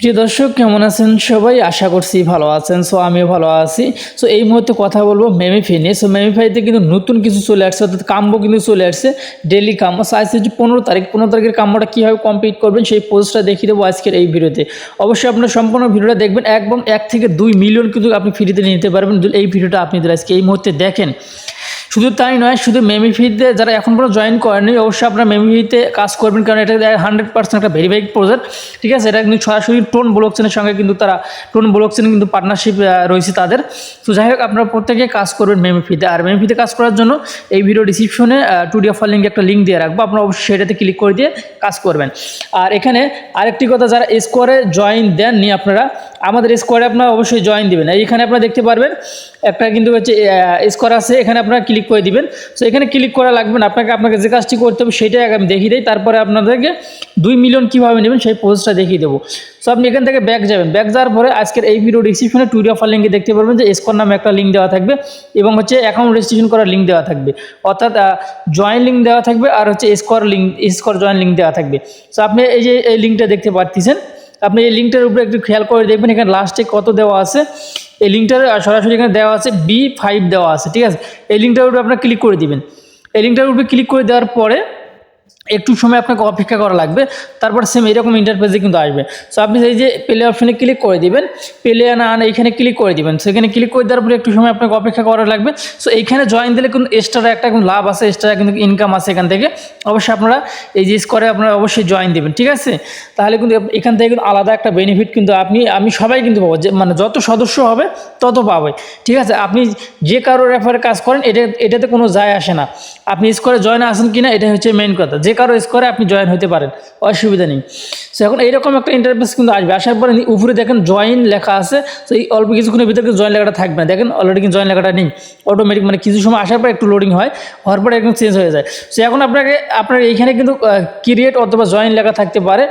প্রিয় দর্শক কেমন আছেন সবাই? আশা করছি ভালো আছেন। সো আমিও ভালো আছি। সো এই মুহূর্তে কথা বলবো মেমিফাই নিয়ে। সো মেমিফাইতে কিন্তু নতুন কিছু চলে আসছে, অর্থাৎ কাম্বো কিন্তু চলে আসছে, ডেইলি কাম্বো। সো আজকে হচ্ছে 15 তারিখের কাম্বোটা কীভাবে কমপ্লিট করবেন সেই পোস্টটা দেখিয়ে দেবো আজকের এই ভিডিওতে। অবশ্যই আপনার সম্পূর্ণ ভিডিওটা দেখবেন, একদম 1 থেকে 2 মিলিয়ন কিন্তু আপনি ফ্রিতে নিতে পারবেন এই ভিডিওটা আপনি আজকে এই মুহূর্তে দেখেন। শুধু তাই নয়, শুধু মেমিফাইতে যারা এখন পর্যন্ত জয়েন করেনি অবশ্যই আপনারা মেমিফাইতে কাজ করবেন, কারণ এটা 100% একটা ভেরিফাইড প্রজেক্ট। ঠিক আছে, এটা কিন্তু সরাসরি টোন ব্লকচেনের সঙ্গে কিন্তু তারা টোন ব্লকচেন কিন্তু পার্টনারশিপ রয়েছে তাদের। তো যাই হোক, আপনারা প্রত্যেকে কাজ করবেন মেমিফাইতে। আর মেমিফাইতে কাজ করার জন্য এই ভিডিও ডিসক্রিপশনে টুডি অফার লিঙ্কে একটা লিঙ্ক দিয়ে রাখবো, আপনারা অবশ্যই সেটাতে ক্লিক করে দিয়ে কাজ করবেন। আর এখানে আরেকটি কথা, যারা স্কোয়ারে জয়েন দেননি আপনারা, আমাদের স্কোয়ারে আপনারা অবশ্যই জয়েন দিবেন। এইখানে আপনারা দেখতে পারবেন একটা কিন্তু হচ্ছে স্কোয়ার আছে, এখানে আপনারা ক্লিক করে দিবেন। সো এখানে ক্লিক করা লাগবে না, আপনাকে যে কাজটি করতে হবে সেটাই আগে আমি দেখিয়ে দিই, তারপরে আপনাদেরকে 2 মিলিয়ন কীভাবে নেবেন সেই পোস্টটা দেখিয়ে দেবো। সো আপনি এখান থেকে ব্যাক যাবেন, ব্যাক যাওয়ার পরে আজকের এই ভিডিও ডিসক্রিপশনে টুডি অফার লিঙ্কে দেখতে পারবেন যে স্কোয়ার নামে একটা লিঙ্ক দেওয়া থাকবে এবং হচ্ছে অ্যাকাউন্ট রেজিস্ট্রেশন করার লিঙ্ক দেওয়া থাকবে, অর্থাৎ জয়েন লিঙ্ক দেওয়া থাকবে আর হচ্ছে স্কোয়ার জয়েন লিঙ্ক দেওয়া থাকবে। সো আপনি এই যে এই লিঙ্কটা দেখতে পাচ্ছেন, আপনি এই লিঙ্কটার উপরে একটু খেয়াল করে দেখবেন, এখানে লাস্টে কত দেওয়া আছে। এই লিঙ্কটার সরাসরি এখানে দেওয়া আছে B5 দেওয়া আছে। ঠিক আছে, এই লিঙ্কটার উপরে আপনারা ক্লিক করে দিবেন। এই লিঙ্কটার উপরে ক্লিক করে দেওয়ার পরে একটু সময় আপনাকে অপেক্ষা করা লাগবে, তারপর সেম এরকম ইন্টারফেসে কিন্তু আসবে। সো আপনি এই যে প্লে অপশনে ক্লিক করে দিবেন, প্লে না এইখানে ক্লিক করে দিবেন। সো এখানে ক্লিক করে দেওয়ার পরে একটু সময় আপনাকে অপেক্ষা করা লাগবে। সো এইখানে জয়েন দিলে কিন্তু এক্সট্রা একটা লাভ আছে, এক্সট্রা কিন্তু ইনকাম আছে এখান থেকে। অবশ্যই আপনারা এই যে স্কোয়ারে আপনারা অবশ্যই জয়েন দেবেন। ঠিক আছে, তাহলে কিন্তু এখান থেকে কিন্তু আলাদা একটা বেনিফিট কিন্তু আমি সবাই কিন্তু পাবো, যে মানে যত সদস্য হবে তত পাবে। ঠিক আছে, আপনি যে কারো রেফারে কাজ করেন এটাতে কোনো যায় আসে না, আপনি স্কোয়ারে জয়েন আসেন কিনা এটাই হচ্ছে মেইন কথা। যে কারো স্কোয়ারে আপনি জয়েন হতে পারেন, অসুবিধা নেই। সো এখন এইরকম একটা ইন্টারফেস কিন্তু আসবে, আসার পরে উপরে দেখেন জয়েন লেখা আছে। তো এই অল্প কিছুক্ষণের ভিতরে জয়েন লেখাটা থাকবে না, দেখেন অলরেডি কিন্তু জয়েন লেখাটা নেই, অটোমেটিক মানে কিছু সময় আসার পর একটু লোডিং হয়, হওয়ার পরে একদম চেঞ্জ হয়ে যায়। সো এখন আপনার এইখানে কিন্তু ক্রিয়েট অথবা জয়েন লেখা থাকতে পারে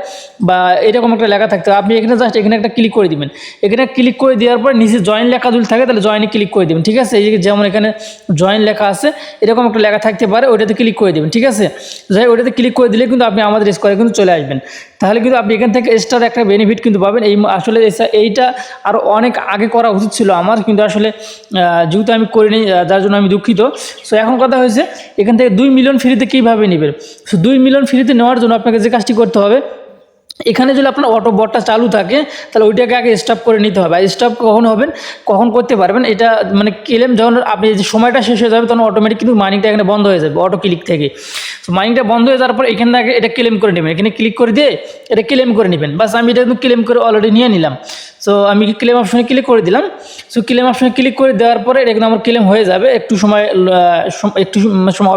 বা এরকম একটা লেখা থাকতে পারে। আপনি এখানে জাস্ট এখানে একটা ক্লিক করে দিবেন, এখানে ক্লিক করে দেওয়ার পর নিচে জয়েন লেখা যদি থাকে তাহলে জয়েনে ক্লিক করে দেবেন। ঠিক আছে, এই যে যেমন এখানে জয়েন লেখা আছে এরকম একটা লেখা থাকতে পারে, ওইটাতে ক্লিক করে দেবেন। ঠিক আছে, যাই ওইটাতে ক্লিক করে দিলে কিন্তু আপনি আমাদের স্কোয়ারে কিন্তু চলে আসবেন। তাহলে কিন্তু আপনি এখান থেকে এক্সট্রা একটা বেনিফিট কিন্তু পাবেন। আসলে এইটা আরও অনেক আগে করা উচিত ছিল আমার, কিন্তু আসলে যেহেতু আমি করিনি যার জন্য আমি দুঃখিত। সো এখন কথা হয়েছে এখান থেকে 2 মিলিয়ন ফ্রিতে কীভাবে নেবেন। সো 2 মিলিয়ন ফ্রিতে নেওয়ার জন্য আপনাকে যে কাজটি করতে হবে, এখানে যদি আপনার অটো বটটা চালু থাকে তাহলে ওইটাকে আগে স্টপ করে নিতে হবে। আর স্টপ কখন করতে পারবেন, এটা মানে ক্লেম যখন আপনি যে সময়টা শেষ হয়ে যাবে তখন অটোমেটিক কিন্তু মাইনিংটা এখানে বন্ধ হয়ে যাবে অটো ক্লিক থেকে। তো মাইনিংটা বন্ধ হয়ে যাওয়ার পর এখান থেকে এটা ক্লেম করে নেবেন, এখানে ক্লিক করে দিয়ে এটা ক্লেম করে নেবেন। বাস আমি এটা কিন্তু ক্লেম করে অলরেডি নিয়ে নিলাম। সো আমি ক্লেম অপশনে ক্লিক করে দিলাম। সো ক্লেম অপশনে ক্লিক করে দেওয়ার পরে এটা কিন্তু আমার ক্লেম হয়ে যাবে, একটু সময়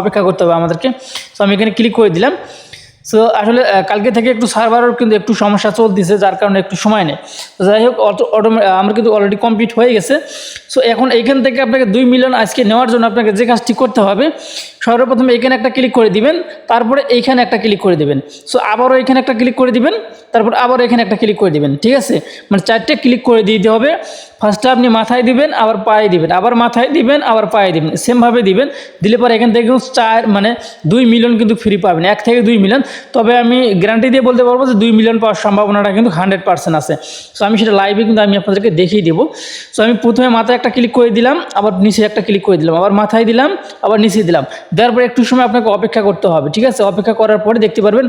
অপেক্ষা করতে হবে আমাদেরকে। সো আমি এখানে ক্লিক করে দিলাম। সো আসলে কালকে থেকে একটু সার্ভারের কিন্তু একটু সমস্যা চলতেছে, যার কারণে একটু সময় নেই। তো যাই হোক, আমার কিন্তু অলরেডি কমপ্লিট হয়ে গেছে। সো এখন এইখান থেকে আপনাকে 2 মিলিয়ন আজকে নেওয়ার জন্য আপনাকে যে কাজটি করতে হবে, সর্বপ্রথমে এখানে একটা ক্লিক করে দিবেন, তারপরে এইখানে একটা ক্লিক করে দিবেন। সো আবারও এখানে একটা ক্লিক করে দিবেন, তারপর আবার এখানে একটা ক্লিক করে দিবেন। ঠিক আছে, মানে 4টে ক্লিক করে দিতে হবে। ফার্স্টে আপনি মাথায় দিবেন, আবার পায়ে দিবেন, আবার মাথায় দিবেন, আবার পায়ে দিবেন, সেমভাবে দিবেন। দিলে পরে এখান থেকে কিন্তু 2 মিলিয়ন কিন্তু ফ্রি পাবেন, 1 থেকে 2 মিলিয়ন। তবে আমি গ্যারান্টি দিয়ে বলতে পারবো যে 2 মিলিয়ন পাওয়ার সম্ভাবনাটা কিন্তু 100% আছে। সো আমি সেটা লাইভে কিন্তু আমি আপনাদেরকে দেখিয়ে দেবো। সো আমি প্রথমে মাথায় একটা ক্লিক করে দিলাম, আবার নিচে একটা ক্লিক করে দিলাম, আবার মাথায় দিলাম, আবার নিচে দিলাম, দেওয়ার পরে একটু সময় আপনাকে অপেক্ষা করতে হবে। ঠিক আছে, অপেক্ষা করার পরে দেখতে পারবেন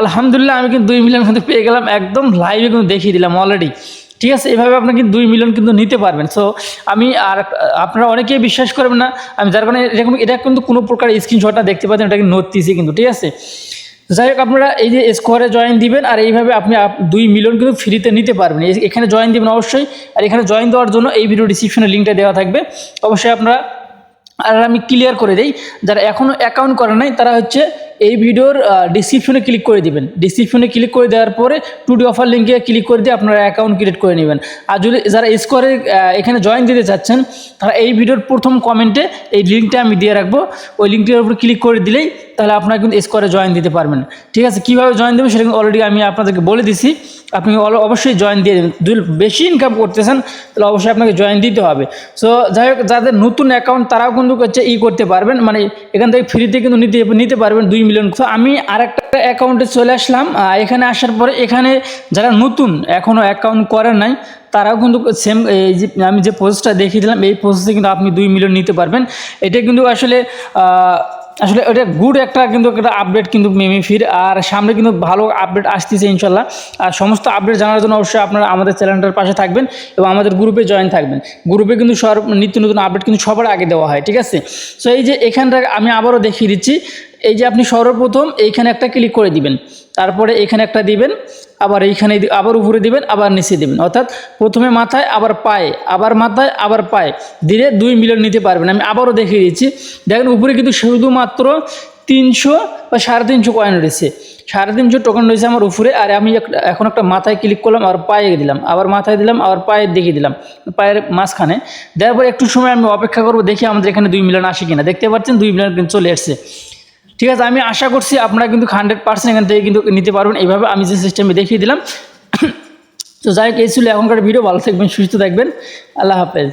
আলহামদুলিল্লাহ আমি কিন্তু 2 মিলিয়ন কিন্তু পেয়ে গেলাম, একদম লাইভে কিন্তু দেখিয়ে দিলাম অলরেডি। ঠিক আছে, এভাবে আপনি কিন্তু 2 মিলিয়ন কিন্তু নিতে পারবেন। সো আমি আর আপনারা অনেকেই বিশ্বাস করবেন না, আমি যার কারণে এটা কিন্তু কোনো প্রকার স্ক্রিনশটটা দেখতে পাচ্ছেন, এটা কিন্তু নোটতিছি কিন্তু। ঠিক আছে, যাই হোক, আপনারা এই যে স্কোয়ারে জয়েন দিবেন আর এইভাবে আপনি 2 মিলিয়ন কিন্তু ফ্রিতে নিতে পারবেন। এখানে জয়েন দিবেন অবশ্যই, আর এখানে জয়েন দেওয়ার জন্য এই ভিডিও ডিসক্রিপশনে লিঙ্কটা দেওয়া থাকবে, অবশ্যই আপনারা। আর আমি ক্লিয়ার করে দেই, যারা এখনও অ্যাকাউন্ট করে নাই তারা হচ্ছে এই ভিডিওর ডিসক্রিপশনে ক্লিক করে দিবেন। ডিসক্রিপশনে ক্লিক করে দেওয়ার পরে টুডি অফার লিঙ্কে ক্লিক করে দিয়ে আপনারা অ্যাকাউন্ট ক্রিয়েট করে নেবেন। আর যদি যারা স্কোয়ারে এখানে জয়েন দিতে চাচ্ছেন তারা এই ভিডিওর প্রথম কমেন্টে এই লিঙ্কটা আমি দিয়ে রাখবো, ওই লিঙ্কটির উপর ক্লিক করে দিলেই তাহলে আপনারা কিন্তু স্কোয়ারে জয়েন দিতে পারবেন। ঠিক আছে, কীভাবে জয়েন দেবেন সেটা কিন্তু অলরেডি আমি আপনাদেরকে বলে দিছি। আপনি অবশ্যই জয়েন দিয়ে দেবেন। যদি বেশি ইনকাম করতেছেন তাহলে অবশ্যই আপনাকে জয়েন দিতে হবে। সো যাই হোক, যাদের নতুন অ্যাকাউন্ট তারাও কিন্তু হচ্ছে করতে পারবেন, মানে এখান থেকে ফ্রিতে কিন্তু নিতে পারবেন 2 মিলিয়ন। তো আমি আরেকটা অ্যাকাউন্টে চলে আসলাম। এখানে আসার পরে এখানে যারা নতুন এখনও অ্যাকাউন্ট করেন নাই তারাও কিন্তু সেম এই যে আমি যে প্রসেসটা দেখিয়ে দিলাম এই প্রসেসে কিন্তু আপনি 2 মিলিয়ন নিতে পারবেন। এটা কিন্তু আসলে ওটা গুড একটা কিন্তু একটা আপডেট কিন্তু মেমিফির, আর সামনে কিন্তু ভালো আপডেট আসতেছে ইনশাল্লাহ। আর সমস্ত আপডেট জানার জন্য অবশ্যই আপনারা আমাদের চ্যানেলটার পাশে থাকবেন এবং আমাদের গ্রুপে জয়েন থাকবেন। গ্রুপে কিন্তু নিত্য নতুন আপডেট কিন্তু সবার আগে দেওয়া হয়। ঠিক আছে, সো এই যে এখানটা আমি আবারও দেখিয়ে দিচ্ছি। এই যে আপনি সর্বপ্রথম এইখানে একটা ক্লিক করে দিবেন, তারপরে এখানে একটা দিবেন, আবার এইখানে আবার উপরে দিবেন, আবার নিচে দিবেন। অর্থাৎ প্রথমে মাথায়, আবার পায়ে, আবার মাথায়, আবার পায়ে দিলে 2 মিলিয়ন নিতে পারবেন। আমি আবারও দেখিয়ে দিচ্ছি। দেখেন উপরে কিন্তু শুধুমাত্র 300 বা 350 কয়েন রয়েছে, 350 টোকেন রয়েছে আমার উপরে। আর আমি এখন একটা মাথায় ক্লিক করলাম, আর পায়ে দিলাম, আবার মাথায় দিলাম, আবার পায়ের দিকে দিলাম, পায়ের মাঝখানে দেওয়ার পর একটু সময় আমি অপেক্ষা করবো, দেখি আমাদের এখানে 2 মিলিয়ন আসে কিনা। দেখতে পাচ্ছেন 2 মিলিয়ন কিন্তু চলে এসছে। ঠিক আছে, আমি আশা করছি আপনারা কিন্তু 100% এখান থেকে কিন্তু নিতে পারবেন এইভাবে আমি যে সিস্টেমে দেখিয়ে দিলাম। তো যাই হোক, এই ছিল এখনকার ভিডিও। ভালো থাকবেন, সুস্থ থাকবেন, আল্লাহ হাফেজ।